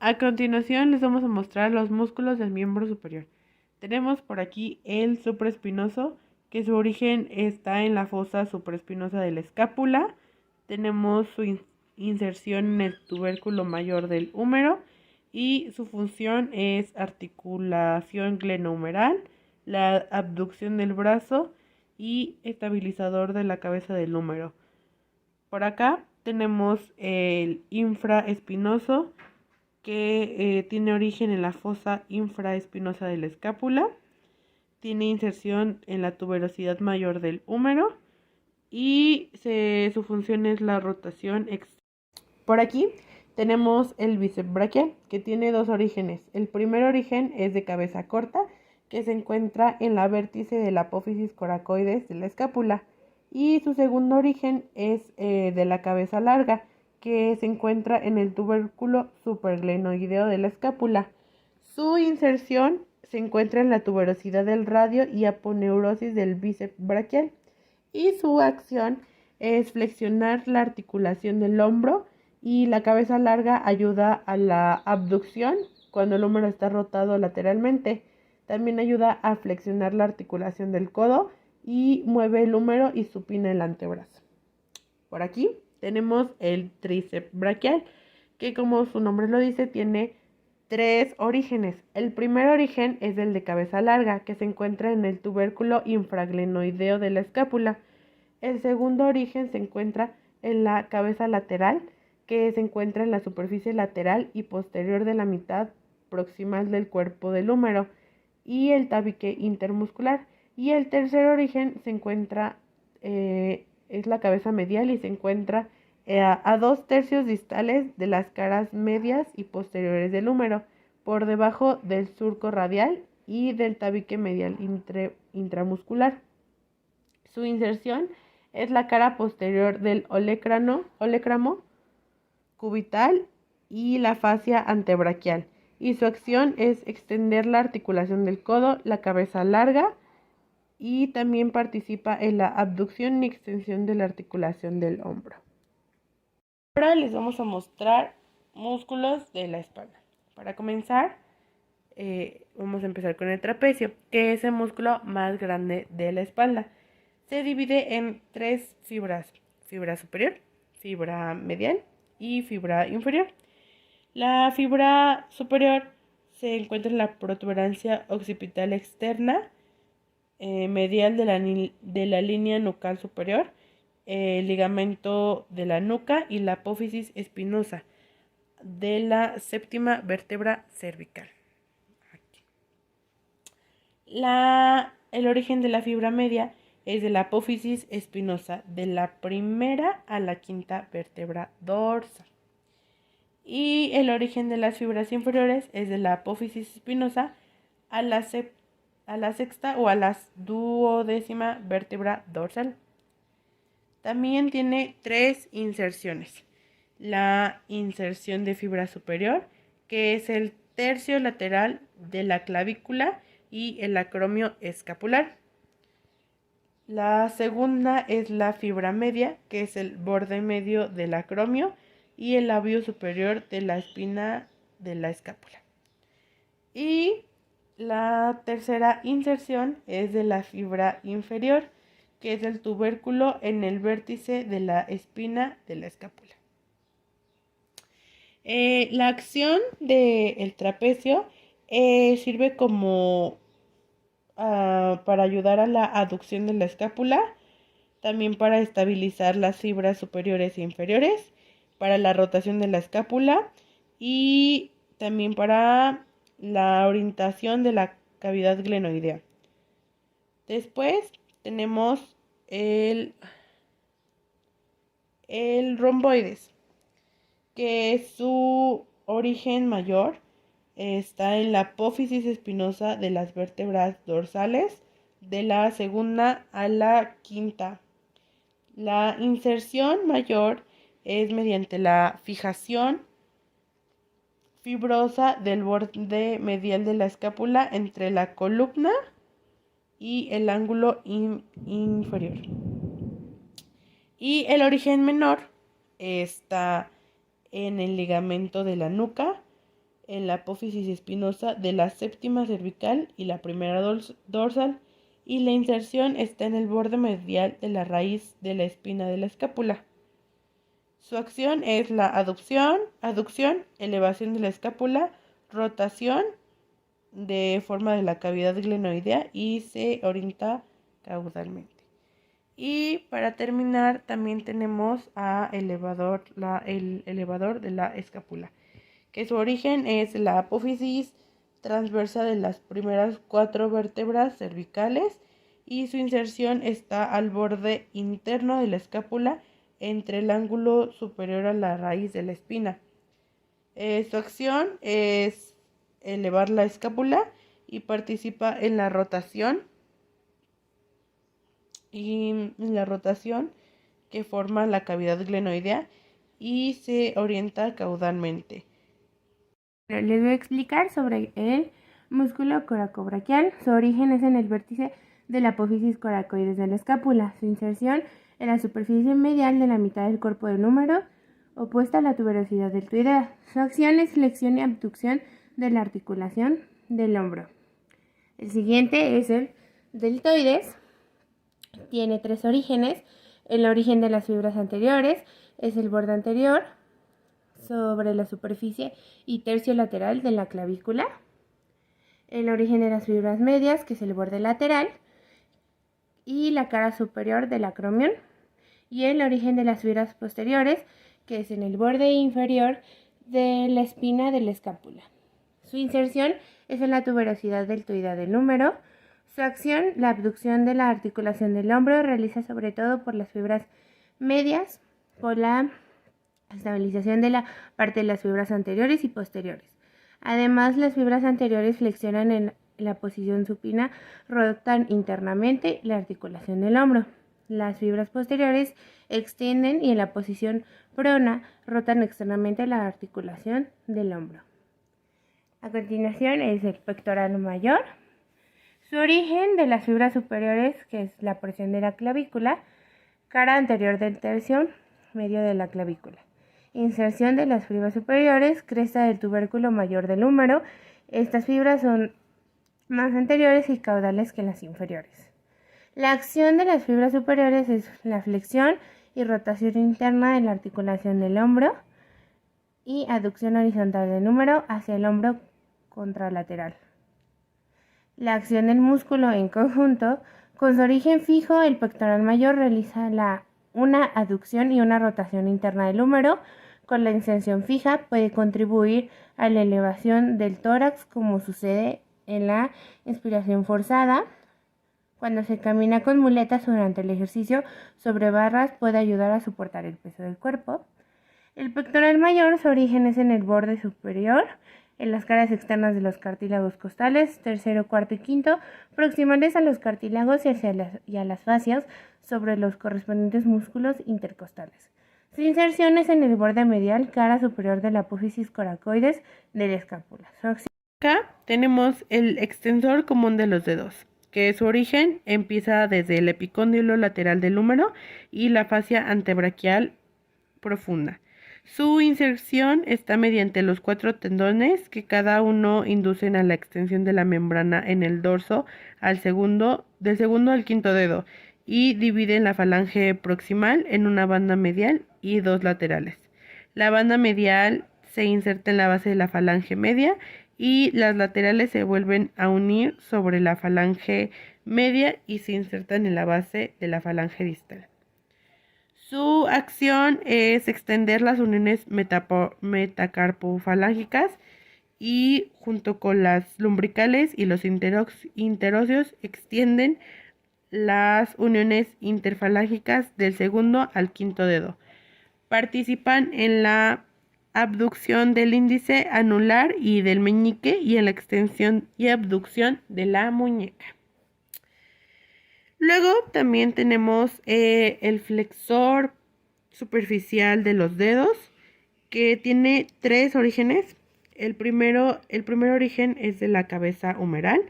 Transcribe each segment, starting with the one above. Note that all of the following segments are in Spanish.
A continuación les vamos a mostrar los músculos del miembro superior. Tenemos por aquí el supraespinoso, que su origen está en la fosa supraespinosa de la escápula. Tenemos su inserción en el tubérculo mayor del húmero y su función es articulación glenohumeral, la abducción del brazo y estabilizador de la cabeza del húmero. Por acá tenemos el infraespinoso, que tiene origen en la fosa infraespinosa de la escápula, tiene inserción en la tuberosidad mayor del húmero y su función es la rotación externa. Por aquí tenemos el bíceps braquial, que tiene dos orígenes. El primer origen es de cabeza corta, que se encuentra en la vértice de la apófisis coracoides de la escápula, y su segundo origen es de la cabeza larga, que se encuentra en el tubérculo superglenoideo de la escápula. Su inserción se encuentra en la tuberosidad del radio y aponeurosis del bíceps braquial, y su acción es flexionar la articulación del hombro, y la cabeza larga ayuda a la abducción cuando el húmero está rotado lateralmente. También ayuda a flexionar la articulación del codo y mueve el húmero y supina el antebrazo. Por aquí tenemos el tríceps braquial, que como su nombre lo dice, tiene tres orígenes. El primer origen es el de cabeza larga, que se encuentra en el tubérculo infraglenoideo de la escápula. El segundo origen se encuentra en la cabeza lateral, que se encuentra en la superficie lateral y posterior de la mitad proximal del cuerpo del húmero y el tabique intermuscular. Y el tercer origen se encuentra, es la cabeza medial y se encuentra a 2/3 distales de las caras medias y posteriores del húmero, por debajo del surco radial y del tabique medial intramuscular. Su inserción es la cara posterior del olecramo cubital y la fascia antebraquial, y su acción es extender la articulación del codo, la cabeza larga, y también participa en la abducción y extensión de la articulación del hombro. Ahora les vamos a mostrar músculos de la espalda. Para comenzar, vamos a empezar con el trapecio, que es el músculo más grande de la espalda. Se divide en tres fibras: fibra superior, fibra medial y fibra inferior. La fibra superior se encuentra en la protuberancia occipital externa, medial de la línea nucal superior, el ligamento de la nuca y la apófisis espinosa de la séptima vértebra cervical. El origen de la fibra media es de la apófisis espinosa de la primera a la quinta vértebra dorsal. Y el origen de las fibras inferiores es de la apófisis espinosa a la sexta o a la duodécima vértebra dorsal. También tiene tres inserciones. La inserción de fibra superior, que es el tercio lateral de la clavícula y el acromio escapular. La segunda es la fibra media, que es el borde medio del acromio y el labio superior de la espina de la escápula. Y la tercera inserción es de la fibra inferior, que es el tubérculo en el vértice de la espina de la escápula. La acción del trapecio sirve como para ayudar a la aducción de la escápula, también para estabilizar las fibras superiores e inferiores, para la rotación de la escápula y también para la orientación de la cavidad glenoidea. Después tenemos el romboides, que su origen mayor está en la apófisis espinosa de las vértebras dorsales, de la segunda a la quinta. La inserción mayor es mediante la fijación fibrosa del borde medial de la escápula entre la columna y el ángulo inferior. Y el origen menor está en el ligamento de la nuca, en la apófisis espinosa de la séptima cervical y la primera dorsal, y la inserción está en el borde medial de la raíz de la espina de la escápula. Su acción es la aducción, elevación de la escápula, rotación de forma de la cavidad glenoidea y se orienta caudalmente. Y para terminar también tenemos el elevador de la escápula, que su origen es la apófisis transversa de las primeras 4 vértebras cervicales y su inserción está al borde interno de la escápula entre el ángulo superior a la raíz de la espina. Su acción es elevar la escápula y participa en la rotación que forma la cavidad glenoidea y se orienta caudalmente. Les voy a explicar sobre el músculo coracobraquial. Su origen es en el vértice de la apófisis coracoides de la escápula. Su inserción en la superficie medial de la mitad del cuerpo del húmero, opuesta a la tuberosidad deltoidea. Su acción es flexión y abducción de la articulación del hombro. El siguiente es el deltoides. Tiene 3 orígenes. El origen de las fibras anteriores es el borde anterior sobre la superficie y tercio lateral de la clavícula. El origen de las fibras medias, que es el borde lateral y la cara superior del acromion. Y el origen de las fibras posteriores, que es en el borde inferior de la espina de la escápula. Su inserción es en la tuberosidad deltoidea del húmero. Su acción, la abducción de la articulación del hombro, realiza sobre todo por las fibras medias, por la estabilización de la parte de las fibras anteriores y posteriores. Además, las fibras anteriores flexionan en la posición supina, rotan internamente la articulación del hombro. Las fibras posteriores extienden y en la posición prona rotan externamente la articulación del hombro. A continuación es el pectoral mayor. Su origen de las fibras superiores, que es la porción de la clavícula, cara anterior del tercio medio de la clavícula. Inserción de las fibras superiores, cresta del tubérculo mayor del húmero. Estas fibras son más anteriores y caudales que las inferiores. La acción de las fibras superiores es la flexión y rotación interna de la articulación del hombro y aducción horizontal del húmero hacia el hombro contralateral. La acción del músculo en conjunto, con su origen fijo, el pectoral mayor realiza una aducción y una rotación interna del húmero. Con la inserción fija puede contribuir a la elevación del tórax, como sucede en la inspiración forzada. Cuando se camina con muletas durante el ejercicio sobre barras puede ayudar a soportar el peso del cuerpo. El pectoral mayor, su origen es en el borde superior, en las caras externas de los cartílagos costales, tercero, cuarto y quinto, proximales a los cartílagos y a las fascias sobre los correspondientes músculos intercostales. Su inserción es en el borde medial, cara superior de la apófisis coracoides de la escápula. Acá tenemos el extensor común de los dedos, que su origen empieza desde el epicóndilo lateral del húmero y la fascia antebraquial profunda. Su inserción está mediante los 4 tendones que cada uno inducen a la extensión de la membrana en el dorso del segundo al quinto dedo y dividen la falange proximal en una banda medial y 2 laterales. La banda medial se inserta en la base de la falange media y las laterales se vuelven a unir sobre la falange media y se insertan en la base de la falange distal. Su acción es extender las uniones metacarpofalángicas y junto con las lumbricales y los interóseos extienden las uniones interfalángicas del segundo al quinto dedo. Participan en la abducción del índice anular y del meñique y en la extensión y abducción de la muñeca. Luego también tenemos el flexor superficial de los dedos, que tiene 3 orígenes. El primer origen es de la cabeza humeral,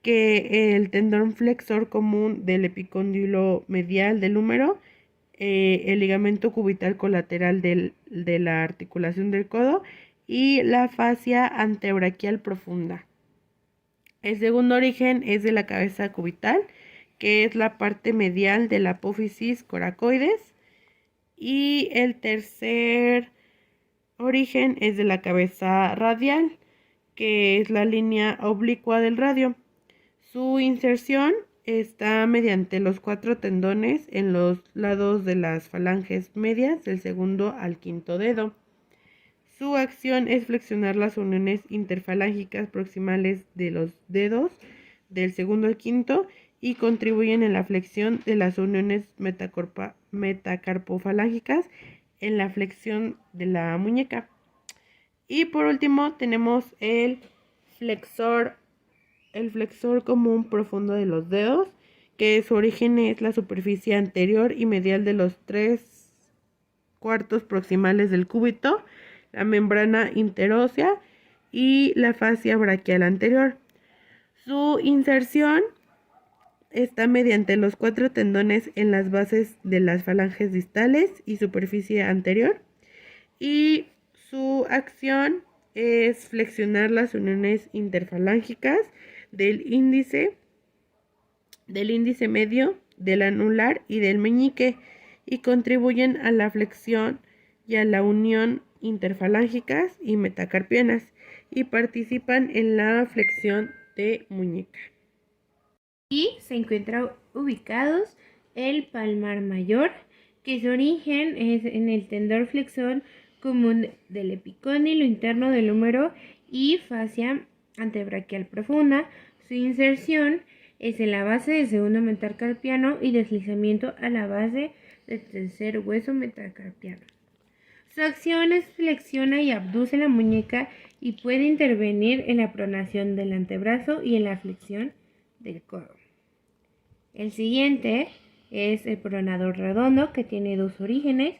que el tendón flexor común del epicóndilo medial del húmero, el ligamento cubital colateral de la articulación del codo y la fascia antebraquial profunda. El segundo origen es de la cabeza cubital, que es la parte medial de la apófisis coracoides. Y el tercer origen es de la cabeza radial, que es la línea oblicua del radio. Su inserción está mediante los 4 tendones en los lados de las falanges medias del segundo al quinto dedo. Su acción es flexionar las uniones interfalángicas proximales de los dedos del segundo al quinto y contribuyen en la flexión de las uniones metacarpofalángicas en la flexión de la muñeca. Y por último tenemos el flexor común profundo de los dedos, que su origen es la superficie anterior y medial de los 3/4 proximales del cúbito, la membrana interósea y la fascia braquial anterior. Su inserción está mediante los 4 tendones en las bases de las falanges distales y superficie anterior, y su acción es flexionar las uniones interfalángicas del índice medio, del anular y del meñique, y contribuyen a la flexión y a la unión interfalángicas y metacarpianas, y participan en la flexión de muñeca. Y se encuentran ubicados el palmar mayor, que su origen es en el tendón flexor común del epicóndilo interno del húmero y fascia antebraquial profunda. Su inserción es en la base del segundo metacarpiano y deslizamiento a la base del tercer hueso metacarpiano. Su acción es flexiona y abduce la muñeca y puede intervenir en la pronación del antebrazo y en la flexión del codo. El siguiente es el pronador redondo, que tiene 2 orígenes.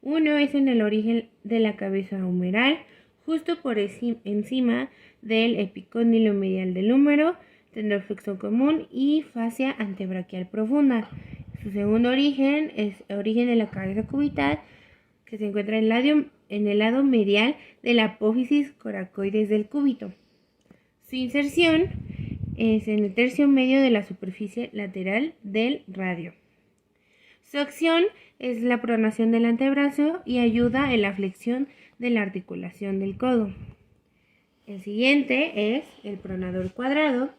Uno es en el origen de la cabeza humeral, justo por encima del epicóndilo medial del húmero, tendón flexor común y fascia antebraquial profunda. Su segundo origen es el origen de la cabeza cubital, que se encuentra en el lado medial de la apófisis coracoides del cúbito. Su inserción es en el tercio medio de la superficie lateral del radio. Su acción es la pronación del antebrazo y ayuda en la flexión de la articulación del codo. El siguiente es el pronador cuadrado,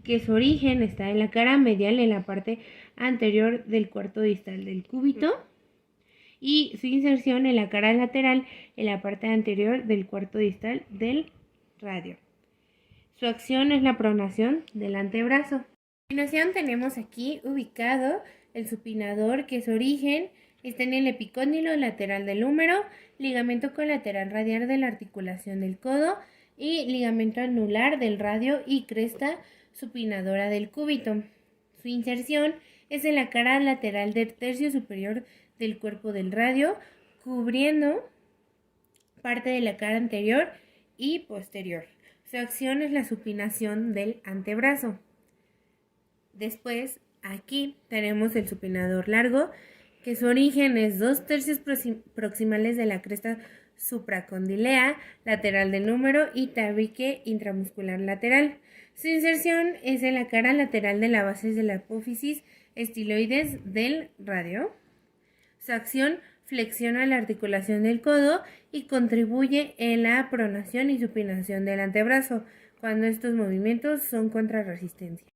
que su origen está en la cara medial en la parte anterior del cuarto distal del cúbito, y su inserción en la cara lateral en la parte anterior del cuarto distal del radio. Su acción es la pronación del antebrazo. A continuación tenemos aquí ubicado el supinador, que su origen está en el epicóndilo lateral del húmero, ligamento colateral radial de la articulación del codo y ligamento anular del radio y cresta supinadora del cúbito. Su inserción es en la cara lateral del tercio superior del cuerpo del radio, cubriendo parte de la cara anterior y posterior. Su acción es la supinación del antebrazo. Después, aquí tenemos el supinador largo, que su origen es 2/3 proximales de la cresta supracondilea lateral del húmero y tabique intramuscular lateral. Su inserción es en la cara lateral de la base de la apófisis estiloides del radio. Su acción flexiona la articulación del codo y contribuye en la pronación y supinación del antebrazo, cuando estos movimientos son contra resistencia.